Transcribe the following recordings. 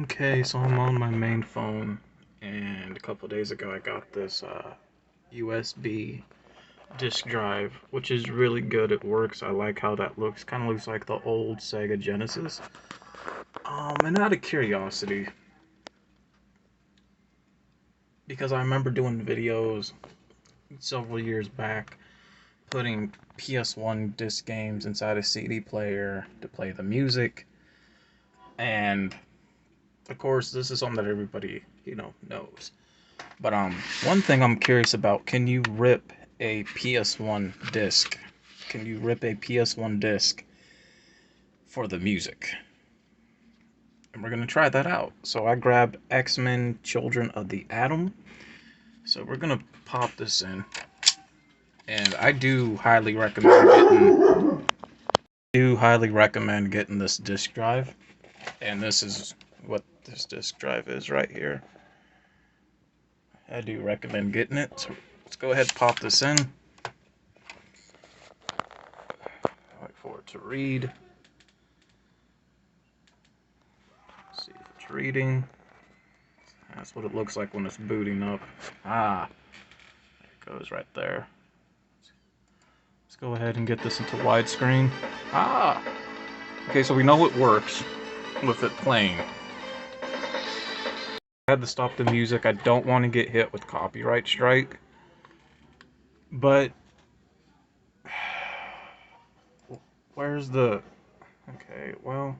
Okay, so I'm on my main phone, and a couple days ago I got this USB disk drive, which is really good. It works. I like how that looks. Kind of looks like the old Sega Genesis. And out of curiosity, because I remember doing videos several years back, putting PS1 disc games inside a CD player to play the music, and of course, this is something that everybody, knows. But one thing I'm curious about, can you rip a PS1 disc? Can you rip a PS1 disc for the music? And we're gonna try that out. So I grabbed X-Men Children of the Atom. So we're gonna pop this in. And I do highly recommend getting this disc drive. And this is what this disc drive is right here. I do recommend getting it. So let's go ahead and pop this in. Wait for it to read. Let's see if it's reading. That's what it looks like when it's booting up. There it goes right there. Let's go ahead and get this into widescreen. Okay, so we know it works with it playing. I had to stop the music. I don't want to get hit with copyright strike. But where's the... Okay, well...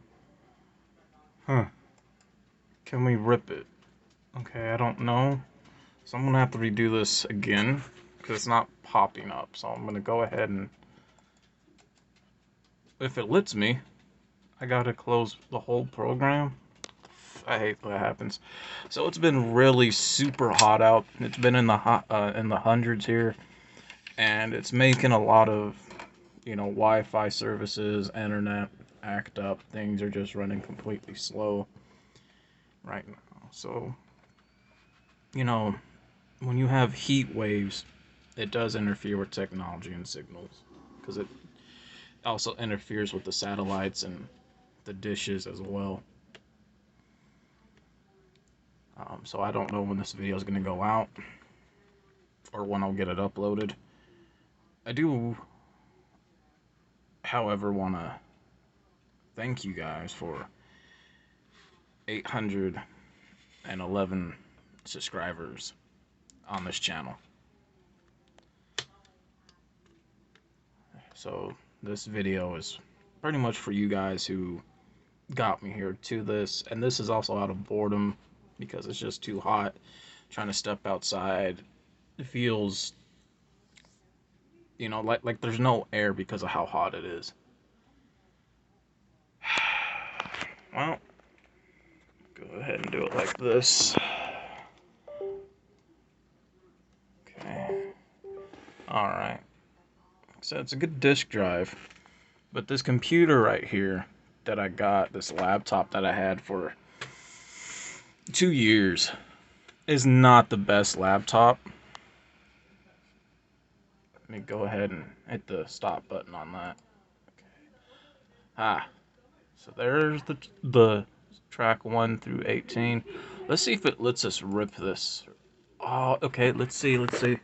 Can we rip it? Okay, I don't know. So I'm gonna have to redo this again because it's not popping up. So I'm gonna go ahead and... If it lets me, I gotta close the whole program. I hate that happens. So it's been really super hot out. It's been in the hundreds here, and it's making a lot of, Wi-Fi services, internet act up. Things are just running completely slow right now. So, when you have heat waves, it does interfere with technology and signals because it also interferes with the satellites and the dishes as well. So I don't know when this video is going to go out or when I'll get it uploaded. I do, however, want to thank you guys for 811 subscribers on this channel. So this video is pretty much for you guys who got me here to this, and this is also out of boredom because it's just too hot. Trying to step outside, it feels, like there's no air because of how hot it is. Well, go ahead and do it like this. Okay. Alright. So it's a good disk drive. But this computer right here that I got, this laptop that I had for 2 years, is not the best laptop. Let me go ahead and hit the stop button on that. Okay. So there's the track 1 through 18. Let's see if it lets us rip this. Oh, okay, let's see. Holy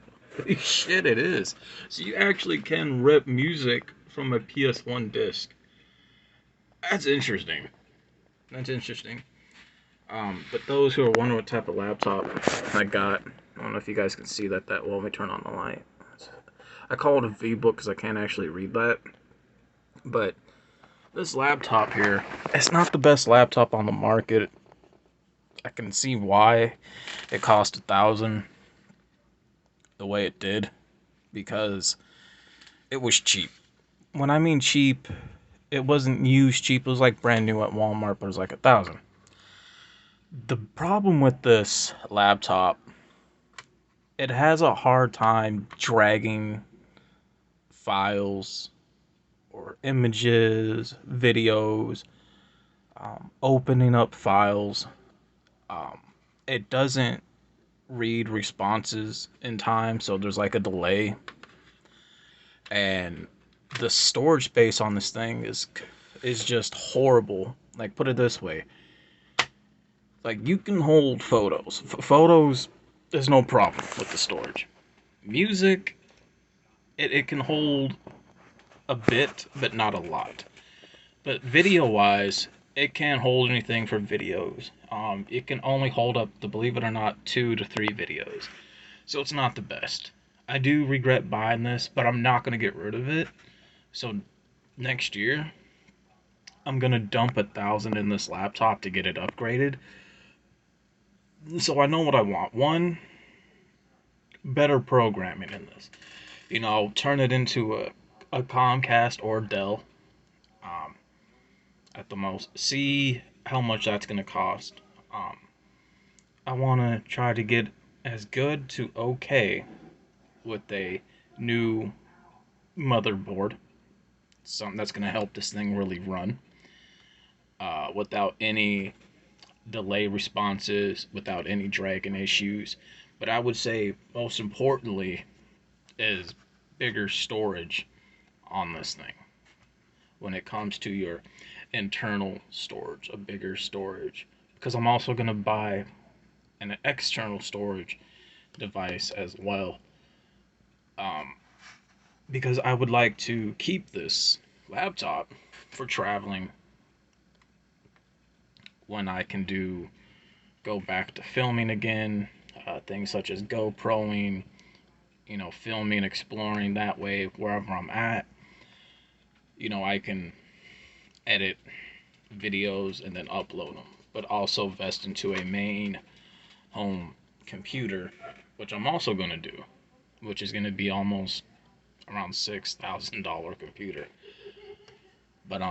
shit, it is. So you actually can rip music from a PS1 disc. That's interesting. But those who are wondering what type of laptop I got, I don't know if you guys can see that well. Let me turn on the light. I call it a V-book because I can't actually read that. But this laptop here, it's not the best laptop on the market. I can see why it cost $1,000 the way it did, because it was cheap. When I mean cheap, it wasn't used cheap. It was like brand new at Walmart, but it was like $1,000. The problem with this laptop, it has a hard time dragging files or images, videos, opening up files. It doesn't read responses in time, so there's like a delay. And the storage space on this thing is just horrible. Like, put it this way. Like, you can hold photos. Photos, there's no problem with the storage. Music, it can hold a bit, but not a lot. But video-wise, it can't hold anything for videos. It can only hold up to, believe it or not, 2 to 3 videos. So it's not the best. I do regret buying this, but I'm not going to get rid of it. So next year, I'm going to dump $1,000 in this laptop to get it upgraded. So I know what I want. One, better programming in this. You know, turn it into a Comcast or Dell at the most. See how much that's going to cost. I want to try to get as good to okay with a new motherboard. Something that's going to help this thing really run without any delay responses, without any dragging issues. But I would say most importantly is bigger storage on this thing. When it comes to your internal storage, a bigger storage. Because I'm also going to buy an external storage device as well. Because I would like to keep this laptop for traveling when I can go back to filming again, things such as GoProing, you know, filming, exploring that way wherever I'm at. You know, I can edit videos and then upload them, but also vest into a main home computer, which I'm also going to do, which is going to be almost around $6,000 computer. But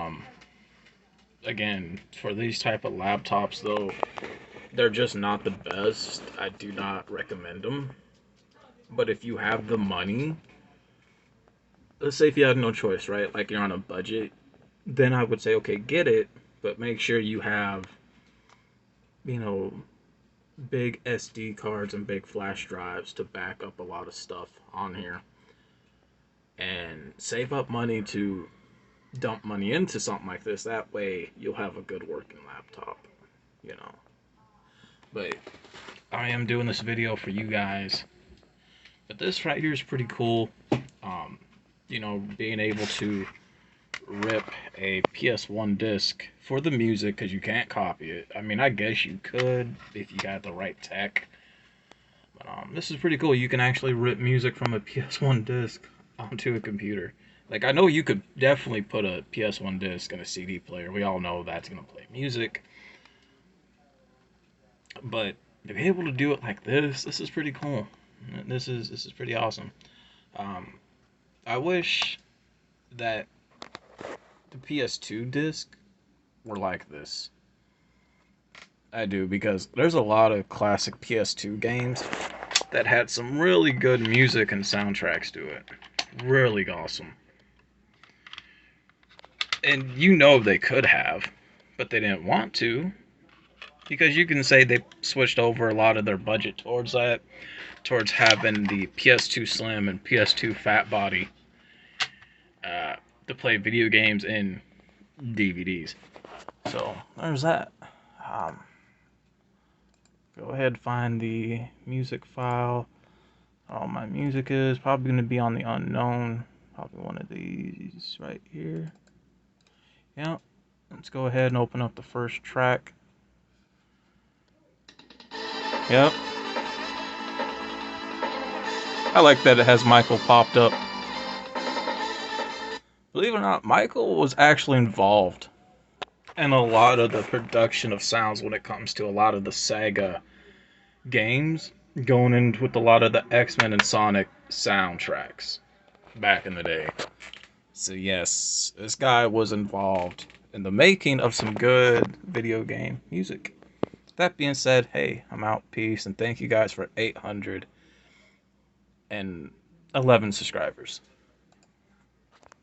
again, for these type of laptops though, they're just not the best. I do not recommend them. But if you have the money, let's say if you have no choice, right? Like you're on a budget, then I would say, okay, get it, but make sure you have, you know, big SD cards and big flash drives to back up a lot of stuff on here. And save up money to dump money into something like this. That way you'll have a good working laptop, you know. But I am doing this video for you guys. But this right here is pretty cool. You know, being able to rip a PS1 disc for the music, because you can't copy it. I mean, I guess you could if you got the right tech. But this is pretty cool. You can actually rip music from a PS1 disc onto a computer. Like, I know you could definitely put a PS1 disc in a CD player. We all know that's going to play music. But to be able to do it like this is pretty cool. This is pretty awesome. I wish that the PS2 disc were like this. I do, because there's a lot of classic PS2 games that had some really good music and soundtracks to it. Really awesome. And you know they could have, but they didn't want to. Because you can say they switched over a lot of their budget towards that. Towards having the PS2 Slim and PS2 Fat Body to play video games and DVDs. So, there's that. Go ahead, find the music file. All my music is probably going to be on the unknown. Probably one of these right here. Yep. Let's go ahead and open up the first track. Yep. I like that it has Michael popped up. Believe it or not, Michael was actually involved in a lot of the production of sounds when it comes to a lot of the Sega games, going in with a lot of the X-Men and Sonic soundtracks back in the day. So yes, this guy was involved in the making of some good video game music. That being said, hey, I'm out. Peace, and thank you guys for 811 subscribers.